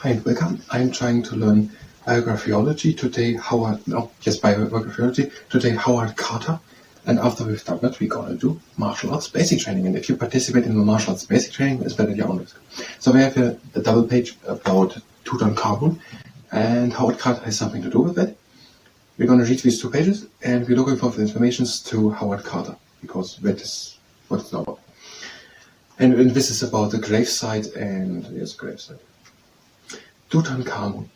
Hi and welcome. I'm trying to learn biographyology today. Biographyology today. Howard Carter, and after we've done that, we're gonna do martial arts basic training. And if you participate in the martial arts basic training, it's better your own risk. So we have a double page about Tutankhamun, and Howard Carter has something to do with it. We're gonna read these two pages, and we're looking for the information to Howard Carter because that is what it's about. And this is about the gravesite and gravesite. Tutankhamun.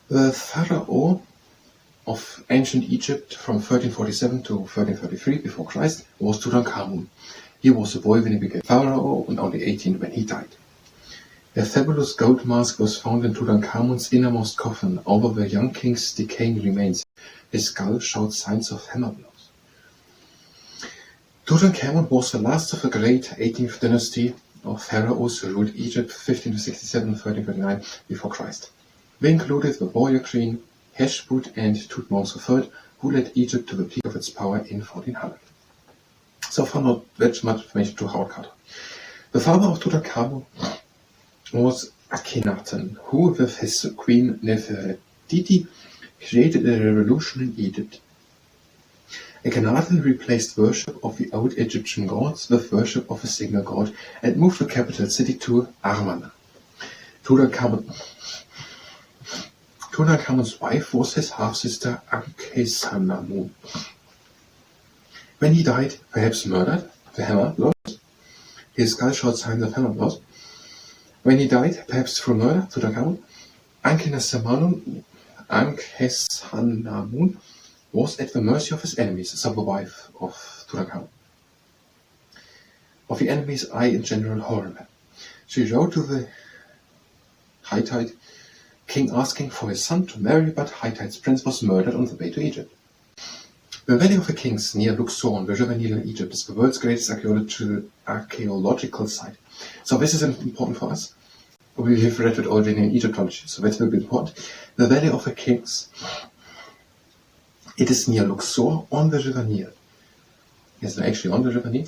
The pharaoh of ancient Egypt from 1347 to 1333 before Christ was Tutankhamun. He was a boy when he became pharaoh and only 18 when he died. A fabulous gold mask was found in Tutankhamun's innermost coffin over the young king's decaying remains. His skull showed signs of hammer blows. Tutankhamun was the last of the great 18th dynasty of pharaohs who ruled Egypt 1567-1339 before Christ. They included the warrior queen Heshbut and Thutmose III, who led Egypt to the peak of its power in 1400. So far not that much information to Howard Carter. The father of Tutankhamun was Akhenaten, who with his queen Nefertiti created a revolution in Egypt. Akhenaten replaced worship of the old Egyptian gods with worship of a single god and moved the capital city to Amarna. Tutankhamun's wife was his half-sister Ankhesenamun. When he died, perhaps murdered, the hammer blows. His skull showed signs of hammer blows. When he died, perhaps through murder, Tutankhamun, Ankhesenamun was at the mercy of his enemies, so the wife of Tutankhamun. Of the enemies, in general horror. She wrote to the Hittite king asking for his son to marry, but Hittite's prince was murdered on the way to Egypt. The Valley of the Kings near Luxor on the river Nile in Egypt is the world's greatest archaeological site. So this is important for us. We have read it already in Egyptology, so that's very important. The Valley of the Kings. It is near Luxor on the river Nile. Is it actually on the river Nile?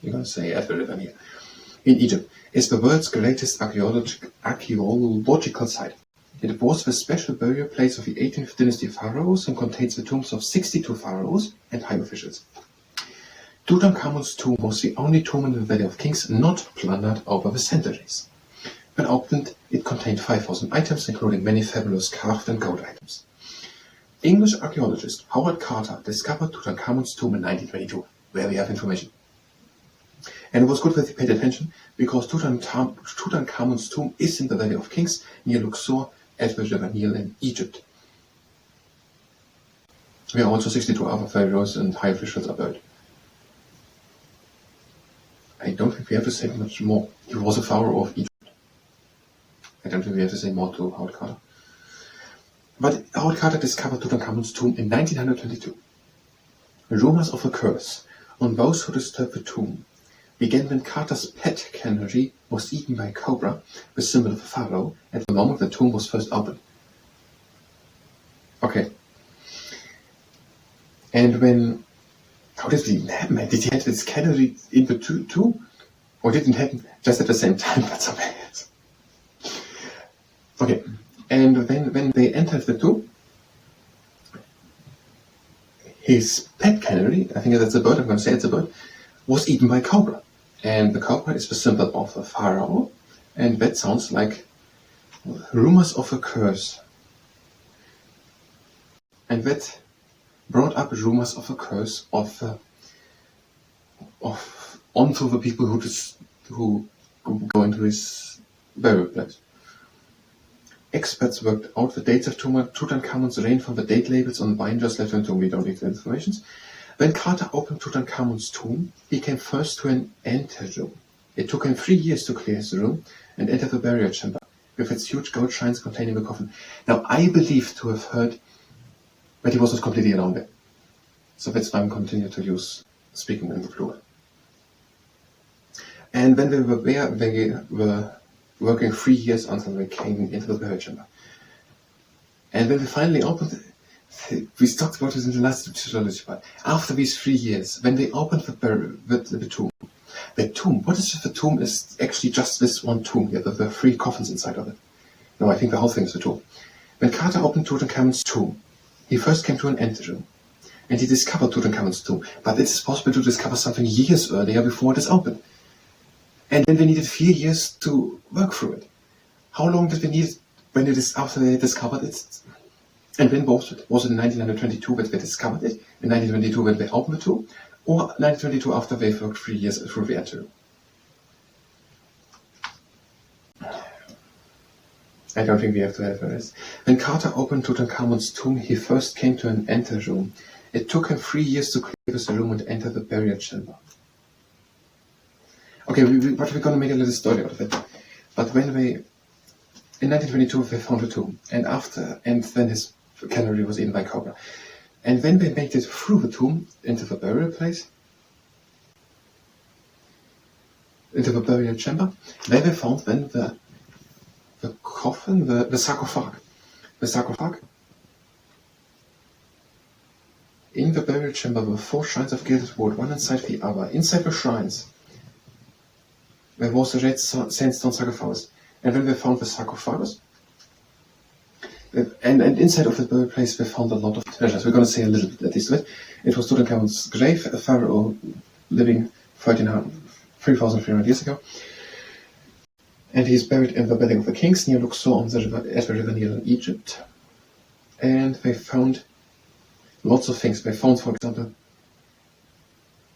You're going to say at the river Nile. In Egypt is the world's greatest archaeological site. It was the special burial place of the 18th dynasty pharaohs and contains the tombs of 62 pharaohs and high officials. Tutankhamun's tomb was the only tomb in the Valley of Kings not plundered over the centuries. When opened, it contained 5,000 items, including many fabulous carved and gold items. English archaeologist Howard Carter discovered Tutankhamun's tomb in 1922, where we have information. And it was good that he paid attention, because Tutankhamun's tomb is in the Valley of Kings, near Luxor, at the river Nile in Egypt. Where also 62 other pharaohs and high officials are buried. I don't think we have to say much more. He was a pharaoh of Egypt. I don't think we have to say more to Howard Carter. But Howard Carter discovered Tutankhamun's tomb in 1922. Rumors of a curse on those who disturbed the tomb began when Carter's pet canary was eaten by a cobra, the symbol of a pharaoh, at the moment the tomb was first opened. Okay. And how did it even happen? Did he have this canary in the tomb? Or did it happen just at the same time, but somewhere else? Okay. And when they entered the tomb, his pet canary, I think that's a bird, I'm going to say it's a bird, was eaten by a cobra. And the cobra is the symbol of a pharaoh, and that sounds like rumors of a curse. And that brought up rumors of a curse onto the people who go into his burial place. Experts worked out the dates of Tutankhamun's reign from the date labels on binders left in the tomb. We don't need the information. When Carter opened Tutankhamun's tomb, he came first to an anteroom. It took him 3 years to clear his room and enter the burial chamber, with its huge gold shrines containing the coffin. Now, I believe to have heard that he was not completely alone there. So that's why I'm continuing to use speaking in the plural. And when they were there, they were working 3 years until they came into the burial chamber. And when we finally opened it, we talked about this in the last tutorial, but after these 3 years, when they opened the tomb, The tomb, what is the tomb is actually just this one tomb here, the 3 coffins inside of it. No, I think the whole thing is the tomb. When Carter opened Tutankhamun's tomb, he first came to an anteroom, and he discovered Tutankhamun's tomb, but it is possible to discover something years earlier before it is opened. And then they needed 4 years to work through it. How long did they need when it is after they discovered it? And when was it? Was it in 1922 when they discovered it? In 1922 when they opened the tomb? Or 1922 after they worked 3 years through the anteroom? I don't think we have to have this. When Carter opened Tutankhamun's tomb, he first came to an anteroom. It took him 3 years to clear the room and enter the burial chamber. Okay, but we're going to make a little story out of it. But when they, in 1922, they found the tomb, and then his canary was eaten by cobra. And when they made it through the tomb into the burial place, into the burial chamber, there they found then the coffin, the sarcophag. The sarcophag. In the burial chamber were 4 shrines of gilded wood, one inside the other. Inside the shrines, there was a red sandstone sarcophagus. And when they found the sarcophagus, and inside of the burial place, they found a lot of treasures. We're going to say a little bit at least of it. It was Tutankhamun's grave, a pharaoh living 3,300 years ago. And he is buried in the Valley of the Kings near Luxor at the river Nile in Egypt. And they found lots of things. They found, for example,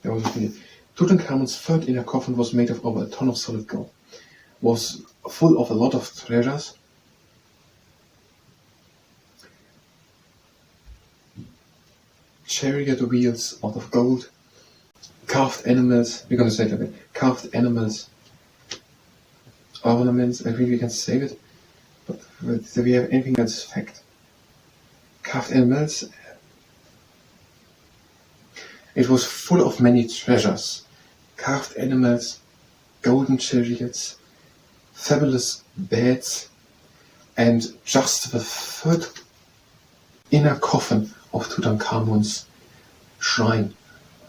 there was a thing. Tutankhamun's 3rd inner coffin was made of over a ton of solid gold. Was full of a lot of treasures. Chariot wheels out of gold. Carved animals. We're going to say that. Carved animals. Ornaments. I think we can save it. But do we have anything that's fact? Carved animals. It was full of many treasures. Carved animals, golden chariots, fabulous beds, and just the 3rd inner coffin of Tutankhamun's shrine.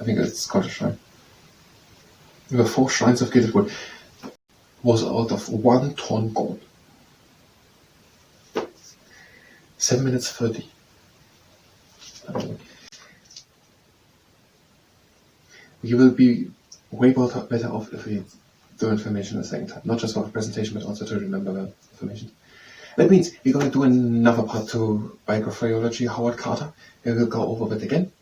I think it's called a shrine. There were 4 shrines of gilded wood. Was out of 1 ton gold. 7 minutes 30. You will be way better off if we do information a second time. Not just for the presentation, but also to remember the information. That means we're going to do another part to Biographyology, Howard Carter. We will go over it again.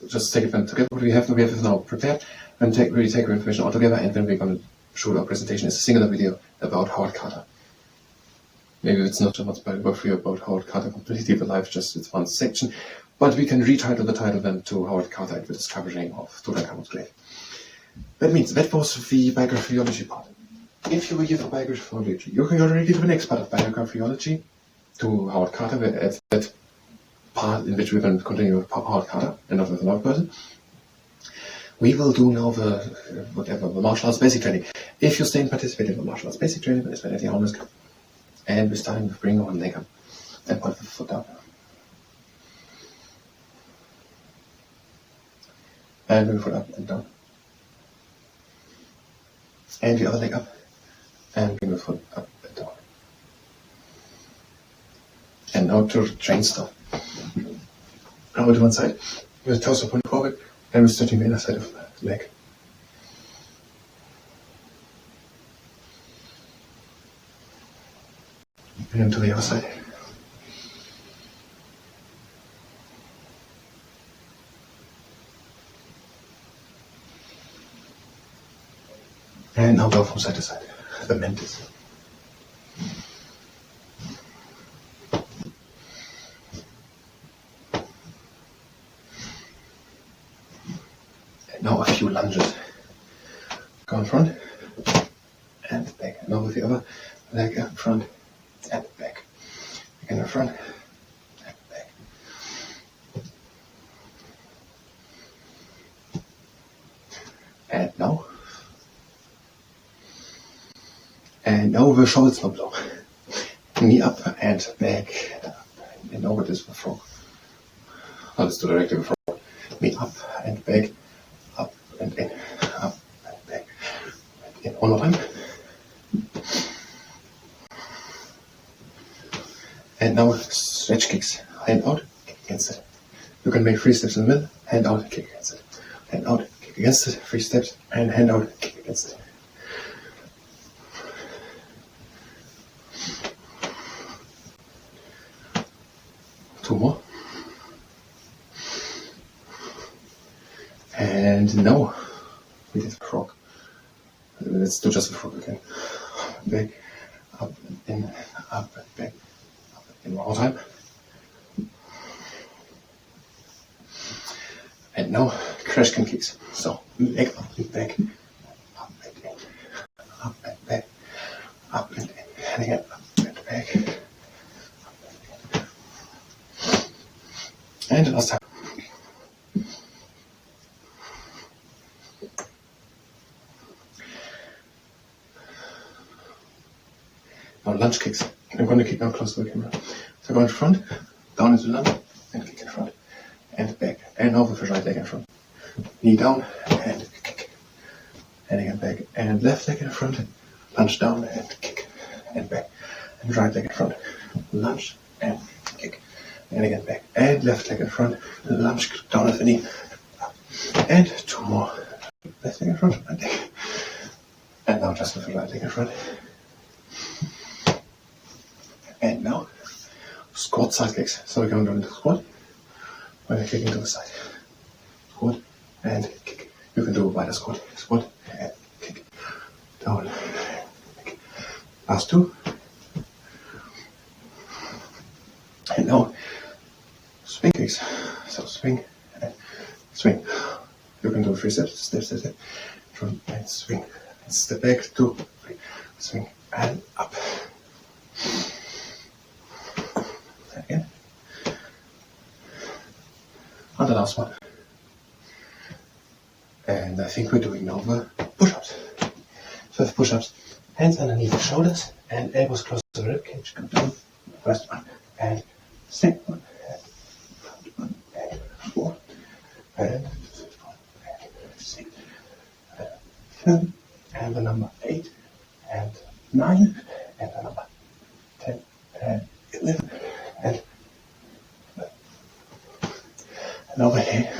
Just take it then together. What we have now prepared, and really take our information all together, and then we're going to show our presentation as a singular video about Howard Carter. Maybe it's not so much biography about Howard Carter completely, the life, just it's one section. But we can retitle the title then to Howard Carter and the discovering of Tutankhamun's grave. That means that was the biographyology part. If you were here for biographyology, you can already do the next part of biographyology to Howard Carter, at that part in which we're going to continue with Howard Carter and not with another person. We will do now the martial arts basic training. If you stay and participate in the martial arts basic training, then it's very honest. And we're starting with bring one leg up and point the foot up. And bring the foot up and down. And the other leg up. And bring the foot up and down. And now to train stuff. Over to one side. With the torso point forward. And we're stretching the inner side of the leg. And to the other side. And now go from side to side. The mantis. And now a few lunges. Go in front and back. And now with the other leg up front and back. Again in front and back. And now. And now the shoulders no blow. Knee up and back and up. And now it is the frog. Oh, let's do directly the frog. Knee up and back, up and in, up and back. Again, one more time. And now stretch kicks. Hand out, kick against it. You can make 3 steps in the middle, hand out, kick against it. Hand out, kick against it, 3 steps, and hand out, kick against it. Two more. And now we did a frog. Let's do just a frog again. Back, up and in, up and back, up and in. One more time. And now crash can kicks. So leg up and back, up and in, up and back, up and in, and again up and back, up and in. And the last time. Now lunge kicks. I'm going to kick now close to the camera. So go in front, down into lunge, and kick in front, and back, and over the right leg in front. Knee down, and kick, and again back, and left leg in front, lunge down, and kick, and back, and right leg in front, lunge, and kick, and again back, and left leg in front, lunge down at the knee, and 2 more. Left leg in front, right leg, and now just with the right leg in front. And now, squat side kicks. So we're going down into squat, when we're kicking to the side. Squat, and kick. You can do a wider squat. Squat, and kick. Down, kick. Last 2. And now, swing kicks. So swing, and swing. You can do 3 steps, step, step, step. Front, and swing. And step back, 2, 3. Swing, and up. Again. And the last one. And I think we're doing now the push-ups. So with push-ups, hands underneath the shoulders and elbows close to the rib cage. Come down. First one and second one and third one and fourth and fifth one and sixth and seven and the number 8 and 9 and the number 10 and 11. And over here,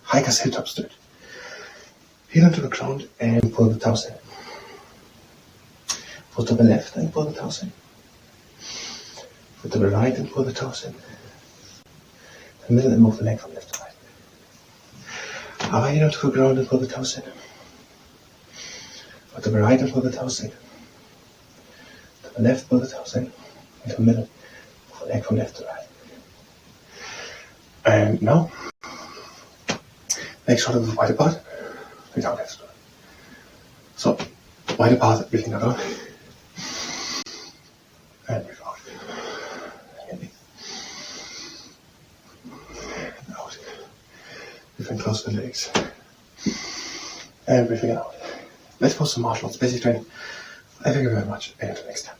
hiker's hilltop stretch. Heel onto the ground and pull the toes in. Foot to the left and pull the toes in. Foot to the right and pull the toes in. The middle and move the leg from left to right. Our heel onto the ground and pull the toes in. Foot to the right and pull the toes in. To the left, pull the toes in. In the middle, move the leg from left to right. And now, make sure that it's wide apart, without extra. So, wide apart, breathing out. And breathe out. And out. Breathing close to the legs. And breathing out. Let's post some martial arts basic training. Thank you very much, and until next time.